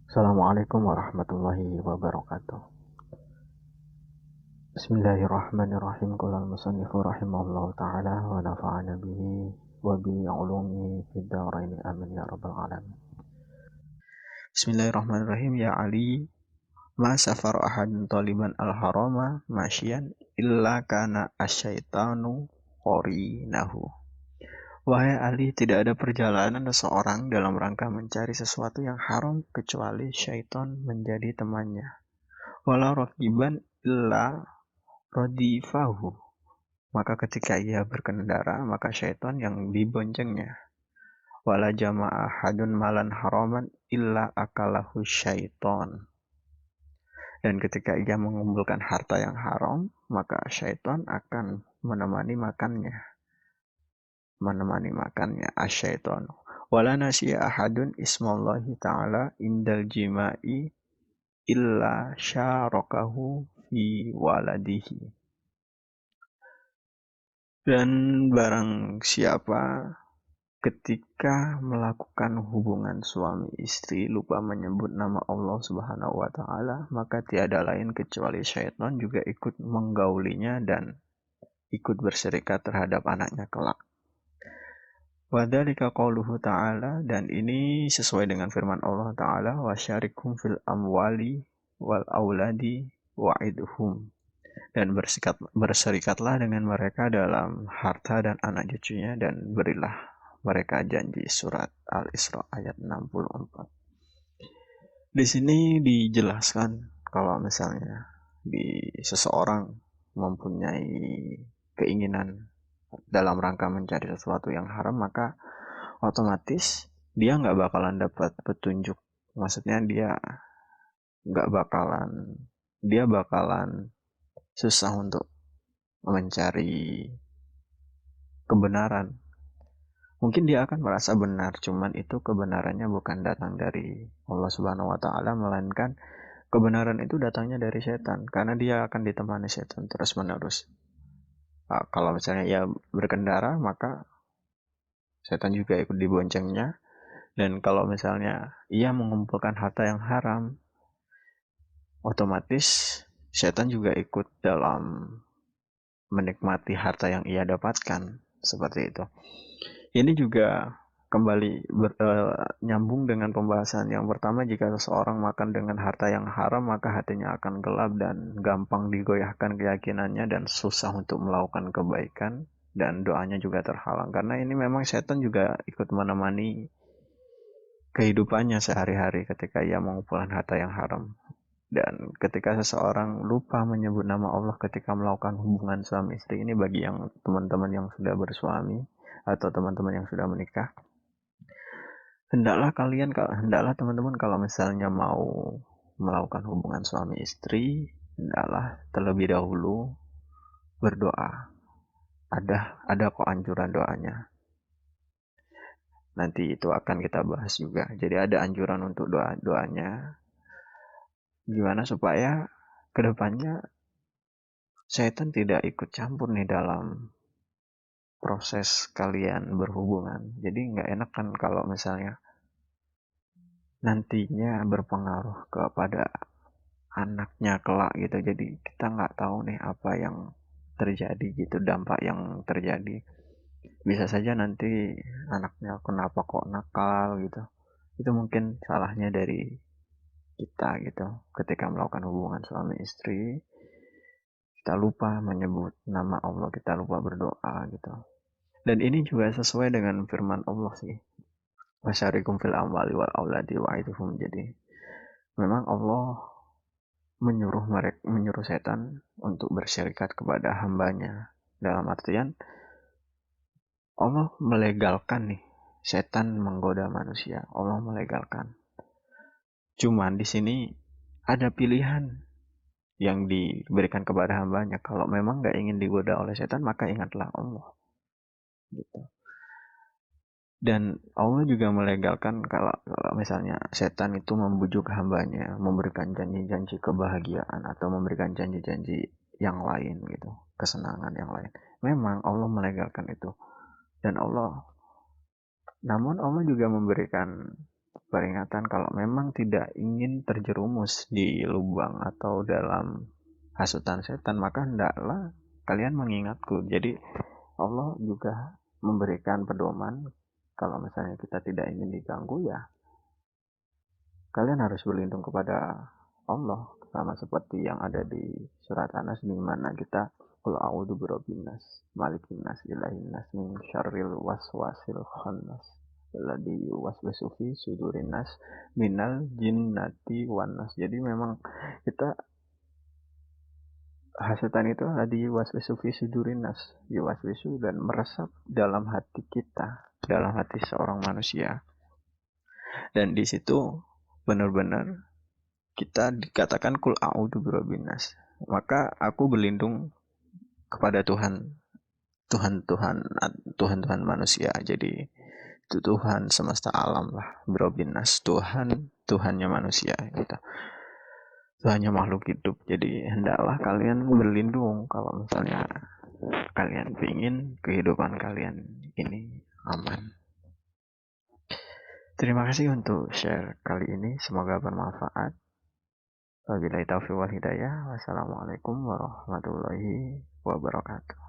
Assalamualaikum warahmatullahi wabarakatuh. Bismillahirrahmanirrahim. Qala al-musannifu rahimahullahu ta'ala wa nafa'ana bihi wa bi ulumihi fid dharain amin ya rabbal alamin. Bismillahirrahmanirrahim. Ya Ali, ma safar ahadun taliban al-harama masyian illa kana asyaitanu qarinahu. Wahai Ali, tidak ada perjalanan seseorang dalam rangka mencari sesuatu yang haram kecuali syaitan menjadi temannya. Wala rakiban illa radifahu. Maka ketika ia berkendara, maka syaitan yang diboncengnya. Wala jama'a hadun malan haraman illa akalahu syaitan. Dan ketika ia mengumpulkan harta yang haram, maka syaitan akan menemani makannya. Asyaitan. Wala nasiya ahadun ismallahi ta'ala indal jima'i illa syarakahu fi waladihi. Dan barang siapa ketika melakukan hubungan suami istri lupa menyebut nama Allah Subhanahu wa taala, maka tiada lain kecuali syaitan juga ikut menggaulinya dan ikut berserikat terhadap anaknya kelak. Wadzalika qauluhu ta'ala, dan ini sesuai dengan firman Allah taala, wasyarikhum fil amwali wal auladi wa'idhum. Dan berserikatlah dengan mereka dalam harta dan anak cucunya dan berilah mereka janji. Surat Al-Isra ayat 64. Di sini dijelaskan kalau misalnya di seseorang mempunyai keinginan dalam rangka mencari sesuatu yang haram, maka otomatis dia nggak bakalan dapat petunjuk. Maksudnya dia bakalan susah untuk mencari kebenaran. Mungkin dia akan merasa benar, cuman itu kebenarannya bukan datang dari Allah Subhanahu wa taala, melainkan kebenaran itu datangnya dari setan, karena dia akan ditemani setan terus-menerus. Nah, kalau misalnya ia berkendara, maka setan juga ikut diboncengnya. Dan kalau misalnya ia mengumpulkan harta yang haram, otomatis setan juga ikut dalam menikmati harta yang ia dapatkan. Seperti itu. Ini juga kembali nyambung dengan pembahasan yang pertama. Jika seseorang makan dengan harta yang haram, maka hatinya akan gelap dan gampang digoyahkan keyakinannya dan susah untuk melakukan kebaikan, dan doanya juga terhalang. Karena ini memang setan juga ikut menemani kehidupannya sehari-hari ketika ia mengumpulkan harta yang haram. Dan ketika seseorang lupa menyebut nama Allah ketika melakukan hubungan suami istri, ini bagi yang teman-teman yang sudah bersuami atau teman-teman yang sudah menikah, hendaklah teman-teman kalau misalnya mau melakukan hubungan suami istri, hendaklah terlebih dahulu berdoa. Ada kok anjuran doanya. Nanti itu akan kita bahas juga. Jadi ada anjuran untuk doanya. Gimana supaya kedepannya setan tidak ikut campur nih dalam proses kalian berhubungan. Jadi nggak enak kan kalau misalnya nantinya berpengaruh kepada anaknya kelak gitu. Jadi kita nggak tahu nih apa yang terjadi gitu, dampak yang terjadi. Bisa saja nanti anaknya kenapa kok nakal gitu. Itu mungkin salahnya dari kita gitu. Ketika melakukan hubungan suami istri, kita lupa menyebut nama Allah, kita lupa berdoa gitu. Dan ini juga sesuai dengan firman Allah sih. Wasyarikum fil amwali wal auladi wa'idhum. Jadi memang Allah menyuruh setan untuk bersyirikat kepada hambanya. Dalam artian Allah melegalkan nih setan menggoda manusia. Allah melegalkan. Cuman di sini ada pilihan yang diberikan kepada hambanya. Kalau memang nggak ingin digoda oleh setan, maka ingatlah Allah. Gitu. Dan Allah juga melegalkan kalau misalnya setan itu membujuk hambanya, memberikan janji-janji kebahagiaan atau memberikan janji-janji yang lain gitu, kesenangan yang lain. Memang Allah melegalkan itu. Dan namun Allah juga memberikan peringatan kalau memang tidak ingin terjerumus di lubang atau dalam hasutan setan, maka hendaklah kalian mengingatku. Jadi Allah juga memberikan pedoman kalau misalnya kita tidak ingin diganggu, ya kalian harus berlindung kepada Allah, sama seperti yang ada di surat Anas di mana kita qul a'udzu birabbin nas malikin nas ilahin nas min syarril waswasil khannas alladzi yuwaswisu fi sudurin nas minal jinnati wan nas. Jadi memang kita, hasutan itu adalah yuwaswisu fi sudurin nas, yuwaswisu dan meresap dalam hati kita, dalam hati seorang manusia. Dan di situ benar-benar kita dikatakan kul a'udzu birabbin nas. Maka aku berlindung kepada Tuhan, Tuhan manusia. Jadi itu Tuhan semesta alam lah, birabbin nas, Tuhannya manusia gitu. Tuhannya makhluk hidup. Jadi hendaklah kalian berlindung kalau misalnya kalian ingin kehidupan kalian ini aman. Terima kasih untuk share kali ini, semoga bermanfaat. Wabillahi taufiq wal hidayah. Wassalamualaikum warahmatullahi wabarakatuh.